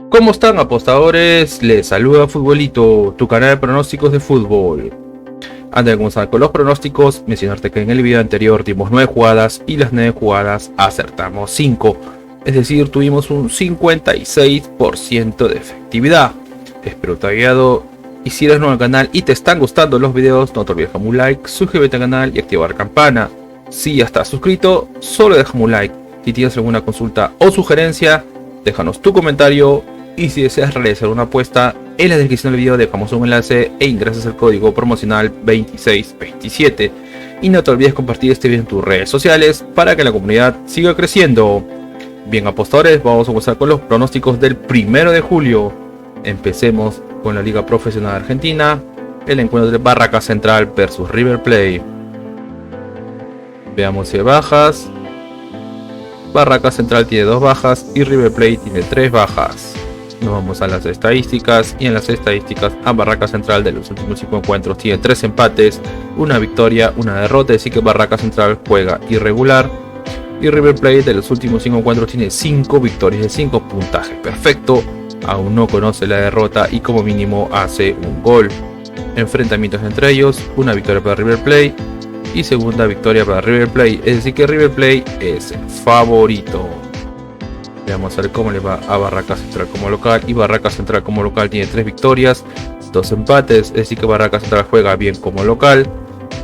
¿Cómo están, apostadores? Les saluda Futbolito, tu canal de pronósticos de fútbol. Antes de comenzar con los pronósticos, mencionarte que en el video anterior dimos 9 jugadas y las 9 jugadas acertamos 5. Es decir, tuvimos un 56% de efectividad. Espero te haya ayudado. Y si eres nuevo al canal y te están gustando los videos, no te olvides dejar un like, suscríbete al canal y activar la campana. Si ya estás suscrito, solo déjame un like. Si tienes alguna consulta o sugerencia, déjanos tu comentario. Y si deseas realizar una apuesta, en la descripción del video dejamos un enlace e ingresas el código promocional 2627. Y no te olvides compartir este video en tus redes sociales para que la comunidad siga creciendo. Bien, apostadores, vamos a comenzar con los pronósticos del 1 de julio. Empecemos con la Liga Profesional Argentina, el encuentro de Barracas Central versus River Plate. Veamos si hay bajas. Barracas Central tiene 2 bajas y River Plate tiene 3 bajas. Nos vamos a las estadísticas, y en las estadísticas a Barracas Central de los últimos 5 encuentros tiene 3 empates, una victoria, una derrota, así que Barracas Central juega irregular. Y River Plate de los últimos 5 encuentros tiene 5 victorias de 5, puntaje perfecto, aún no conoce la derrota y como mínimo hace un gol. Enfrentamientos entre ellos, una victoria para River Plate y segunda victoria para River Plate, es decir que River Plate es el favorito. Vamos a ver cómo le va a Barracas Central como local, y Barracas Central como local tiene 3 victorias, 2 empates, es decir que Barracas Central juega bien como local.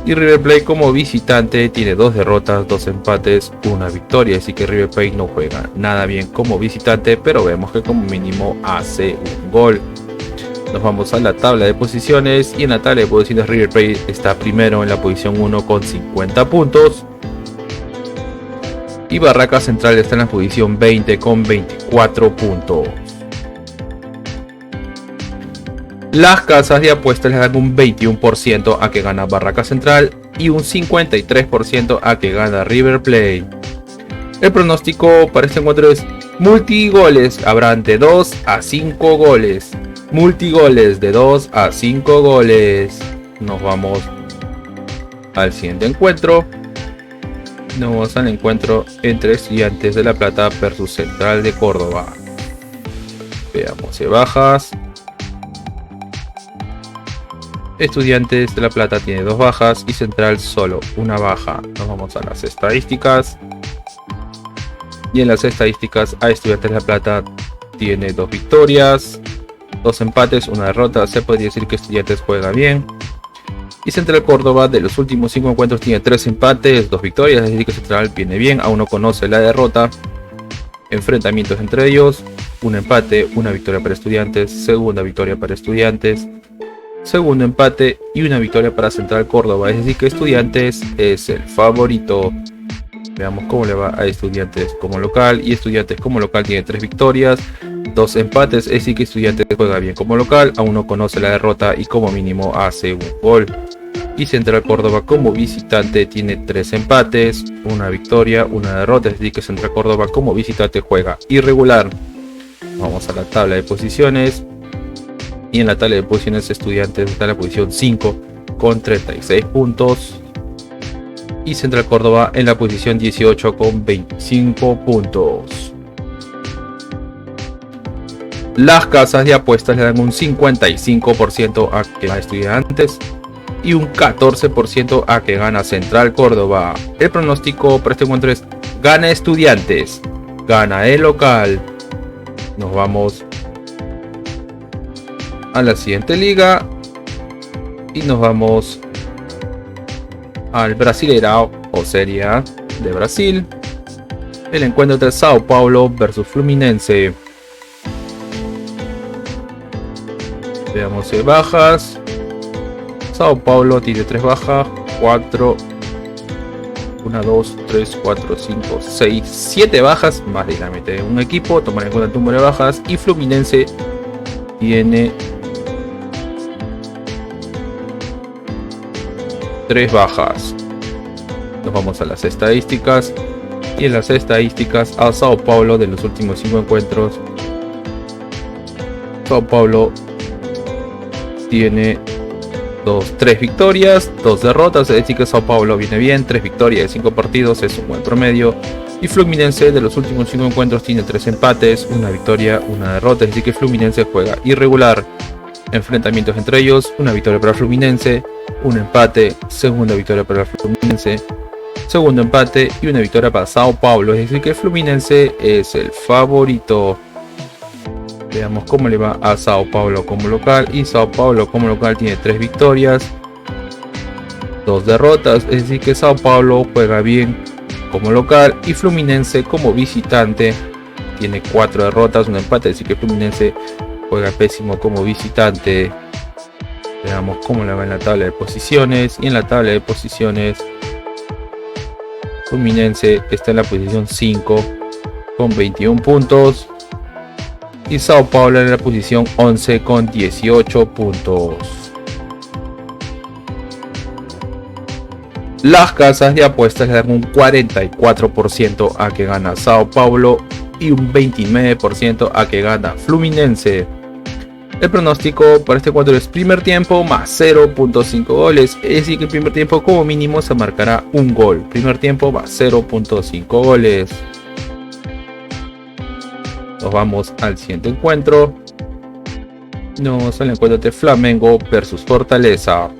Y River Plate como visitante tiene 2 derrotas, 2 empates, 1 victoria, es decir que River Plate no juega nada bien como visitante, pero vemos que como mínimo hace un gol. Nos vamos a la tabla de posiciones, y en la tabla de posiciones River Plate está primero en la posición 1 con 50 puntos. Y Barracas Central está en la posición 20 con 24 puntos. Las casas de apuestas les dan un 21% a que gana Barracas Central y un 53% a que gana River Plate. El pronóstico para este encuentro es multigoles, habrán de 2 a 5 goles. Multigoles de 2 a 5 goles. Nos vamos al siguiente encuentro. Nos vamos al encuentro entre Estudiantes de La Plata versus Central de Córdoba. Veamos si bajas. Estudiantes de La Plata tiene 2 bajas y Central solo una baja. Nos vamos a las estadísticas. Y en las estadísticas a Estudiantes de La Plata tiene 2 victorias, 2 empates, 1 derrota. Se podría decir que Estudiantes juega bien. Y Central Córdoba de los últimos 5 encuentros tiene 3 empates, 2 victorias, es decir que Central viene bien, aún no conoce la derrota. Enfrentamientos entre ellos, un empate, una victoria para Estudiantes, segunda victoria para Estudiantes, segundo empate y una victoria para Central Córdoba, es decir que Estudiantes es el favorito. Veamos cómo le va a Estudiantes como local, y Estudiantes como local tiene 3 victorias, 2 empates, es decir que Estudiantes juega bien como local, aún no conoce la derrota y como mínimo hace un gol. Y Central Córdoba como visitante tiene 3 empates, una victoria, una derrota, es decir que Central Córdoba como visitante juega irregular. Vamos a la tabla de posiciones, y en la tabla de posiciones Estudiantes está en la posición 5 con 36 puntos. Y Central Córdoba en la posición 18 con 25 puntos. Las casas de apuestas le dan un 55% a que gana Estudiantes y un 14% a que gana Central Córdoba. El pronóstico para este encuentro es gana Estudiantes, gana el local. Nos vamos a la siguiente liga y nos vamos al Brasileirão o Serie A de Brasil. El encuentro entre Sao Paulo versus Fluminense. Veamos si hay bajas. Sao Paulo tiene 3 bajas, 4, 1, 2, 3, 4, 5, 6, 7 bajas, más de la meta de un equipo, tomar en cuenta el número de bajas. Y Fluminense tiene 3 bajas. Nos vamos a las estadísticas, y en las estadísticas a Sao Paulo de los últimos 5 encuentros, Sao Paulo tiene 3 victorias, 2 derrotas, es decir que Sao Paulo viene bien, 3 victorias de 5 partidos es un buen promedio. Y Fluminense de los últimos 5 encuentros tiene 3 empates, una victoria, una derrota, es decir que Fluminense juega irregular. Enfrentamientos entre ellos, una victoria para Fluminense, un empate, segunda victoria para Fluminense, segundo empate y una victoria para Sao Paulo, es decir que Fluminense es el favorito. Veamos cómo le va a Sao Paulo como local, y Sao Paulo como local tiene 3 victorias, 2 derrotas, es decir que Sao Paulo juega bien como local y Fluminense como visitante tiene 4 derrotas, un empate, es decir que Fluminense juega pésimo como visitante. Veamos cómo le va en la tabla de posiciones, y en la tabla de posiciones Fluminense está en la posición 5 con 21 puntos y Sao Paulo en la posición 11 con 18 puntos. Las casas de apuestas le dan un 44% a que gana Sao Paulo y un 29% a que gana Fluminense. El pronóstico para este encuentro es primer tiempo más 0.5 goles, es decir que el primer tiempo como mínimo se marcará un gol. Primer tiempo más 0.5 goles. Nos vamos al siguiente encuentro. Nos vamos al encuentro de Flamengo versus Fortaleza.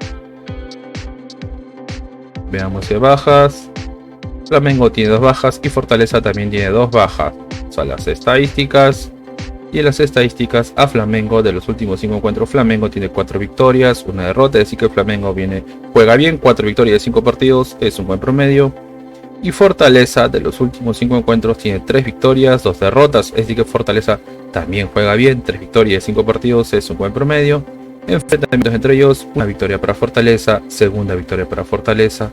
Veamos de bajas. Flamengo tiene 2 bajas y Fortaleza también tiene 2 bajas. Son las estadísticas. Y en las estadísticas a Flamengo de los últimos 5 encuentros, Flamengo tiene 4 victorias, una derrota, es decir que Flamengo juega bien, 4 victorias de 5 partidos, es un buen promedio. Y Fortaleza de los últimos 5 encuentros tiene 3 victorias, 2 derrotas, es decir que Fortaleza también juega bien, 3 victorias de 5 partidos, es un buen promedio. Enfrentamientos entre ellos, una victoria para Fortaleza, segunda victoria para Fortaleza,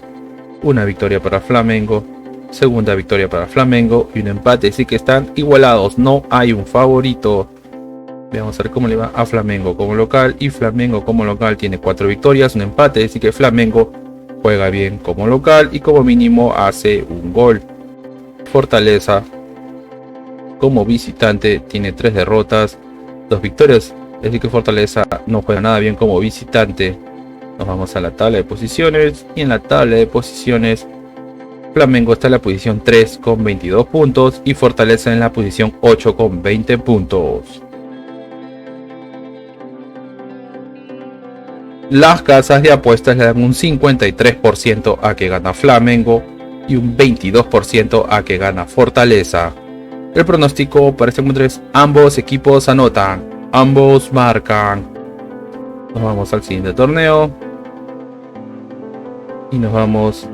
una victoria para Flamengo, segunda victoria para Flamengo y un empate, así que están igualados, no hay un favorito. Vamos a ver cómo le va a Flamengo como local, y Flamengo como local tiene 4 victorias, un empate, así que Flamengo juega bien como local y como mínimo hace un gol. Fortaleza como visitante tiene 3 derrotas, 2 victorias, es decir que Fortaleza no juega nada bien como visitante. Nos vamos a la tabla de posiciones, y en la tabla de posiciones Flamengo está en la posición 3 con 22 puntos y Fortaleza en la posición 8 con 20 puntos. Las casas de apuestas le dan un 53% a que gana Flamengo y un 22% a que gana Fortaleza. El pronóstico para este encuentro es ambos equipos anotan, ambos marcan. Nos vamos al siguiente torneo y nos vamos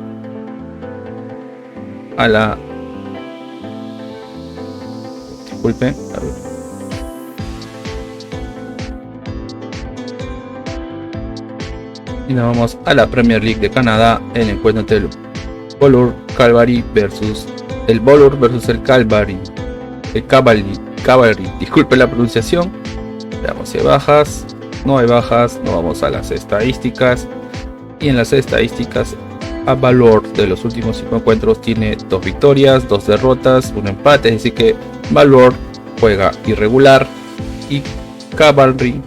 a la... Disculpe, a ver. Y nos vamos a la Premier League de Canadá, el encuentro entre el Ballure Calvary versus el Ballure versus el Calvary. El Cavalry, disculpe la pronunciación. Veamos si hay bajas. No hay bajas, nos vamos a las estadísticas. Y en las estadísticas a Ballure de los últimos 5 encuentros tiene 2 victorias, 2 derrotas, un empate, es decir que Ballure juega irregular. Y Cavalry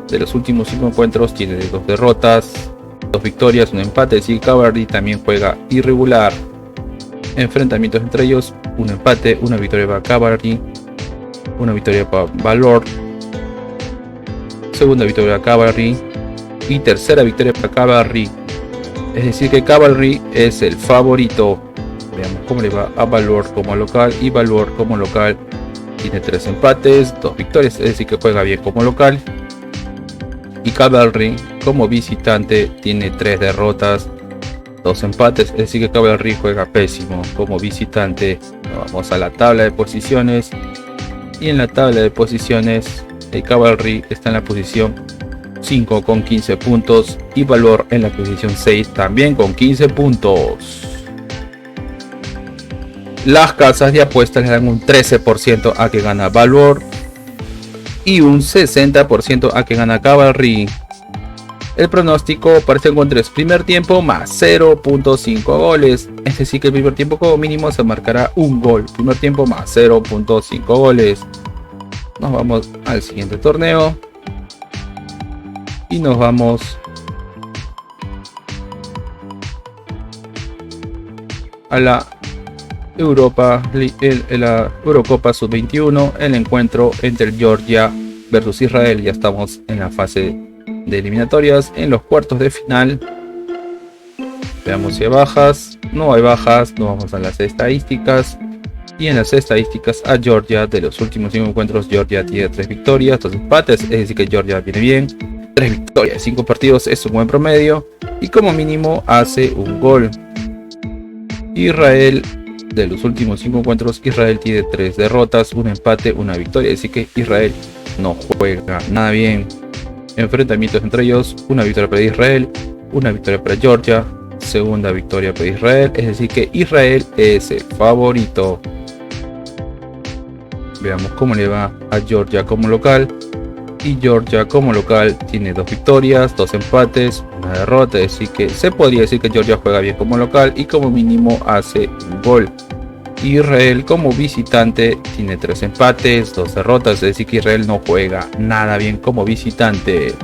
de los últimos 5 encuentros tiene 2 derrotas, 2 victorias, un empate, es decir Cavalry también juega irregular. Enfrentamientos entre ellos, un empate, una victoria para Cavalry, una victoria para Ballure, segunda victoria para Cavalry y tercera victoria para Cavalry. Es decir que Cavalry es el favorito. Veamos cómo le va a Ballure como local, y Ballure como local tiene 3 empates, 2 victorias, es decir que juega bien como local. Y Cavalry como visitante tiene 3 derrotas, 2 empates, es decir que Cavalry juega pésimo como visitante. Vamos a la tabla de posiciones, y en la tabla de posiciones el Cavalry está en la posición 5 con 15 puntos y Ballure en la posición 6 también con 15 puntos. Las casas de apuestas le dan un 13% a que gana Ballure y un 60% a que gana Cavalry. El pronóstico para este encuentro es primer tiempo más 0.5 goles, es decir que el primer tiempo como mínimo se marcará un gol. Primer tiempo más 0.5 goles. Nos vamos al siguiente torneo y nos vamos a la En la Eurocopa Sub-21, el encuentro entre Georgia versus Israel. Ya estamos en la fase de eliminatorias, en los cuartos de final. Veamos si hay bajas. No hay bajas, nos vamos a las estadísticas. Y en las estadísticas a Georgia, de los últimos 5 encuentros, Georgia tiene 3 victorias, 2 empates, es decir que Georgia viene bien. 3 victorias de 5 partidos es un buen promedio. Y como mínimo hace un gol. Israel, de los últimos 5 encuentros, Israel tiene 3 derrotas, un empate, una victoria. Así que Israel no juega nada bien. Enfrentamientos entre ellos, una victoria para Israel, una victoria para Georgia, segunda victoria para Israel. Es decir que Israel es el favorito. Veamos cómo le va a Georgia como local. Y Georgia como local tiene 2 victorias, 2 empates, una derrota. Es decir que se podría decir que Georgia juega bien como local y como mínimo hace un gol. Israel como visitante tiene 3 empates, 2 derrotas. Es decir que Israel no juega nada bien como visitante.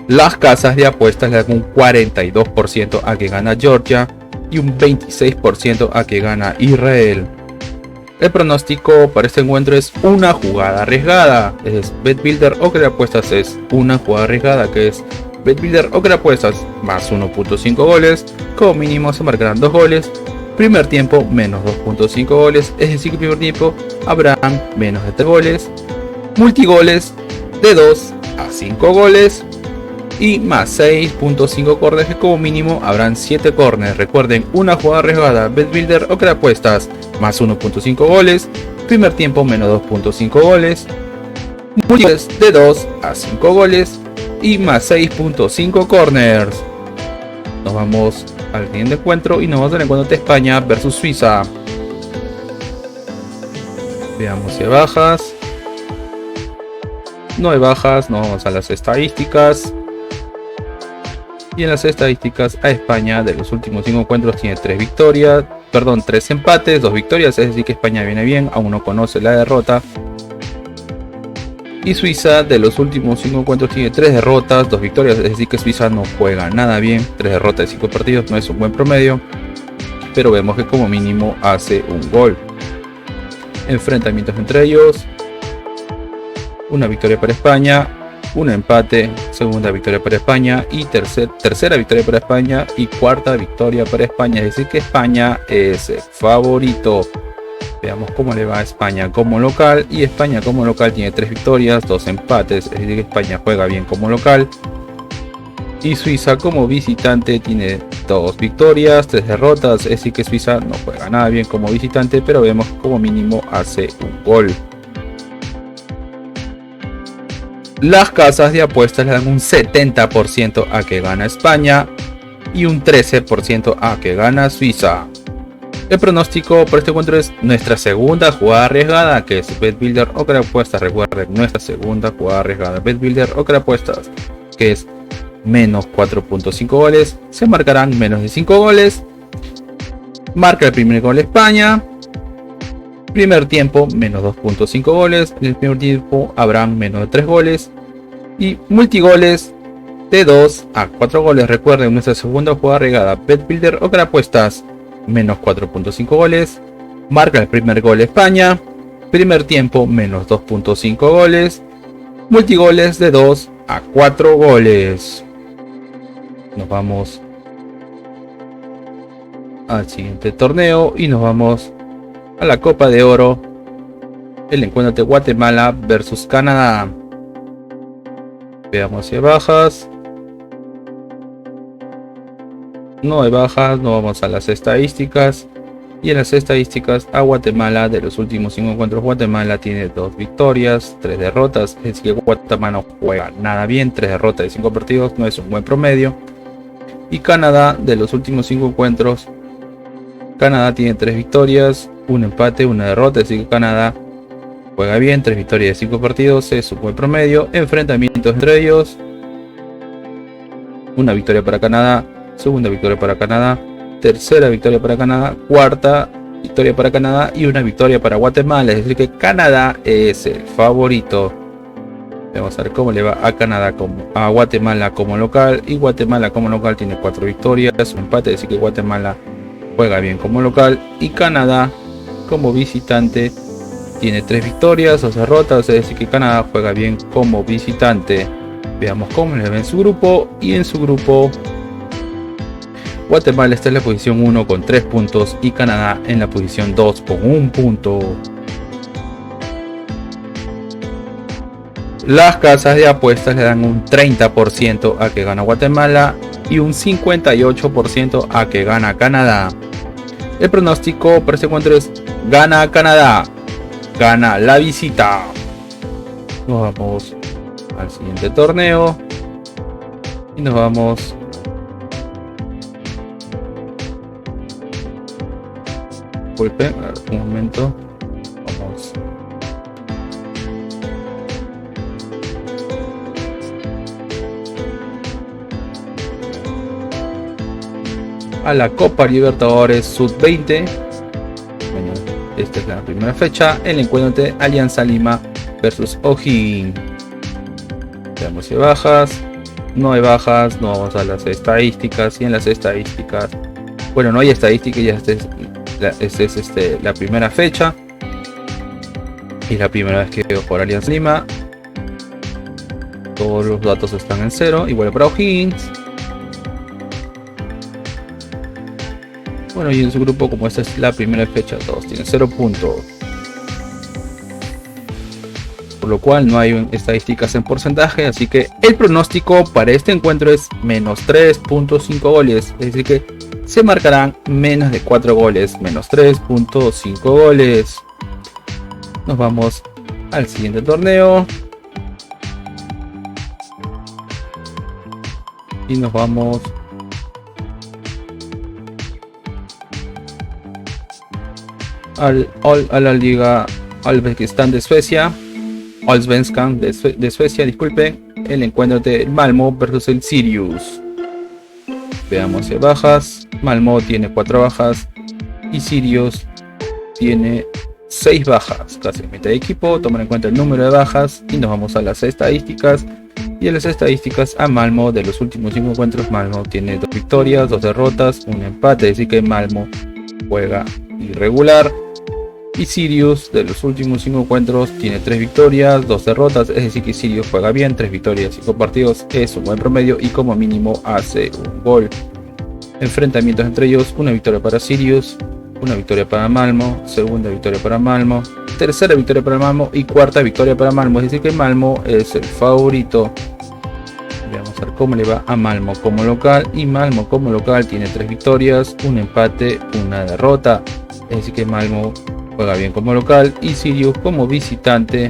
Las casas de apuestas le dan un 42% a que gana Georgia y un 26% a que gana Israel. El pronóstico para este encuentro es una jugada arriesgada. Es BetBuilder o que le apuestas es una jugada arriesgada, que es BetBuilder o que le apuestas más 1.5 goles. Como mínimo se marcarán 2 goles. Primer tiempo menos 2.5 goles. Es decir que el primer tiempo habrán menos de 3 goles. Multigoles de 2 a 5 goles. Y más 6.5 corners, que como mínimo habrán 7 corners. Recuerden, una jugada arriesgada, BetBuilder o que le apuestas más 1.5 goles, primer tiempo menos 2.5 goles, multigoles de 2 a 5 goles y más 6.5 corners. Nos vamos al siguiente encuentro y nos vamos al encuentro de España versus Suiza. Veamos si hay bajas. No hay bajas, nos vamos a las estadísticas. Y en las estadísticas a España, de los últimos 5 encuentros tiene 3 empates, 2 victorias, es decir que España viene bien, aún no conoce la derrota. Y Suiza, de los últimos 5 encuentros tiene 3 derrotas, 2 victorias, es decir que Suiza no juega nada bien. 3 derrotas de 5 partidos no es un buen promedio, pero vemos que como mínimo hace un gol. Enfrentamientos entre ellos, una victoria para España, un empate, segunda victoria para España y tercera victoria para España y cuarta victoria para España. Es decir que España es el favorito. Veamos cómo le va a España como local. Y España como local tiene 3 victorias, 2 empates. Es decir que España juega bien como local. Y Suiza como visitante tiene 2 victorias, 3 derrotas. Es decir que Suiza no juega nada bien como visitante, pero vemos como mínimo hace un gol. Las casas de apuestas le dan un 70% a que gana España y un 13% a que gana Suiza. El pronóstico por este encuentro es nuestra segunda jugada arriesgada, que es BetBuilder o que le apuestas. Recuerden, nuestra segunda jugada arriesgada, BetBuilder o que le apuestas, que es menos 4.5 goles. Se marcarán menos de 5 goles. Marca el primer gol España. Primer tiempo menos 2.5 goles. En el primer tiempo habrán menos de 3 goles. Y multigoles de 2 a 4 goles. Recuerden, nuestra segunda jugada regada, BetBuilder o que la apuestas menos 4.5 goles. Marca el primer gol España. Primer tiempo menos 2.5 goles. Multigoles de 2 a 4 goles. Nos vamos al siguiente torneo y nos vamos a la Copa de Oro, el encuentro de Guatemala versus Canadá. Veamos si hay bajas. No hay bajas, no vamos a las estadísticas. Y en las estadísticas a Guatemala, de los últimos 5 encuentros, Guatemala tiene 2 victorias, 3 derrotas. Es decir que Guatemala no juega nada bien. 3 derrotas de 5 partidos no es un buen promedio. Y Canadá, de los últimos 5 encuentros, Canadá tiene 3 victorias, un empate, una derrota. Es decir que Canadá juega bien. 3 victorias de 5 partidos es un buen promedio. Enfrentamientos entre ellos, una victoria para Canadá, segunda victoria para Canadá, tercera victoria para Canadá, cuarta victoria para Canadá y una victoria para Guatemala. Es decir que Canadá es el favorito. Vamos a ver cómo le va a Canadá a Guatemala como local. Y Guatemala como local tiene 4 victorias, un empate. Es decir que Guatemala juega bien como local, y Canadá como visitante tiene 3 victorias, 2 derrotas, es decir que Canadá juega bien como visitante. Veamos cómo les ve en su grupo, y en su grupo Guatemala está en la posición 1 con 3 puntos y Canadá en la posición 2 con 1 punto. Las casas de apuestas le dan un 30% a que gana Guatemala y un 58% a que gana Canadá. El pronóstico para este encuentro es: gana Canadá, gana la visita. Nos vamos al siguiente torneo y nos vamos disculpen, un momento, vamos a la Copa Libertadores Sub-20. Bueno, esta es la primera fecha, el encuentro de Alianza Lima versus O'Higgins. Veamos si hay bajas. No hay bajas, no vamos a las estadísticas, y en las estadísticas, bueno, no hay estadísticas, ya esta es la primera fecha y la primera vez que veo por Alianza Lima. Todos los datos están en 0, igual para O'Higgins. Bueno, y en su grupo, como esta es la primera fecha, todos tienen 0 puntos, por lo cual no hay estadísticas en porcentaje, así que el pronóstico para este encuentro es menos 3.5 goles, es decir que se marcarán menos de 4 goles, menos 3.5 goles. Nos vamos al siguiente torneo y nos vamos a la liga Allsvenskan de Suecia. Allsvenskan de Suecia, disculpen. El encuentro de Malmö versus el Sirius. Veamos si hay bajas. Malmö tiene 4 bajas y Sirius tiene 6 bajas, casi mitad de equipo. Toman en cuenta el número de bajas y nos vamos a las estadísticas. Y en las estadísticas, a Malmö de los últimos 5 encuentros, Malmö tiene 2 victorias, 2 derrotas, un empate, es decir que Malmö juega irregular. Y Sirius de los últimos 5 encuentros tiene 3 victorias, 2 derrotas, es decir que Sirius juega bien, 3 victorias, 5 partidos, es un buen promedio y como mínimo hace un gol. Enfrentamientos entre ellos: una victoria para Sirius, una victoria para Malmö, segunda victoria para Malmö, tercera victoria para Malmö y cuarta victoria para Malmö, es decir que Malmö es el favorito. Vamos a ver cómo le va a Malmö como local, y Malmö como local tiene 3 victorias, un empate, una derrota, es decir que Malmö juega bien como local, y Sirius como visitante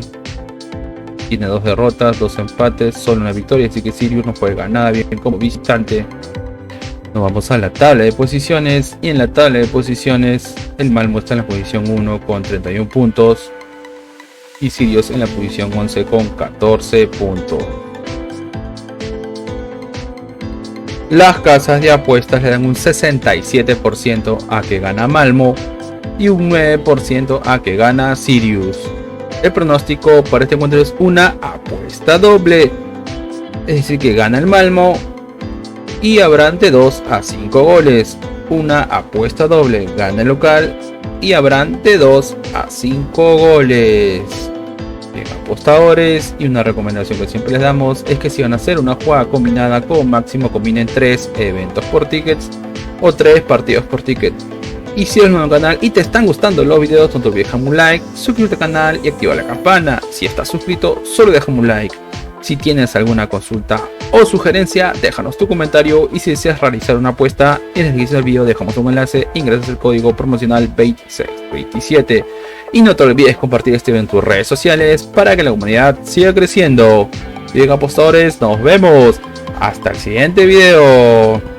tiene 2 derrotas, 2 empates, solo una victoria, así que Sirius no juega nada bien como visitante. Nos vamos a la tabla de posiciones, y en la tabla de posiciones el Malmö está en la posición 1 con 31 puntos y Sirius en la posición 11 con 14 puntos. Las casas de apuestas le dan un 67% a que gana Malmö y un 9% a que gana Sirius. El pronóstico para este encuentro es una apuesta doble, es decir que gana el Malmö y habrán de 2 a 5 goles. Una apuesta doble, gana el local y habrán de 2 a 5 goles. Bien, apostadores, y una recomendación que siempre les damos es que si van a hacer una jugada combinada, como máximo combinen 3 eventos por tickets o 3 partidos por ticket. Y si eres nuevo en el canal y te están gustando los videos, no te olvides dejarme un like, suscríbete al canal y activa la campana. Si estás suscrito, solo déjame un like. Si tienes alguna consulta o sugerencia, déjanos tu comentario, y si deseas realizar una apuesta, en la descripción del video dejamos un enlace, ingresas el código promocional 2627 y no te olvides compartir este video en tus redes sociales para que la comunidad siga creciendo. Bien, apostadores, nos vemos hasta el siguiente video.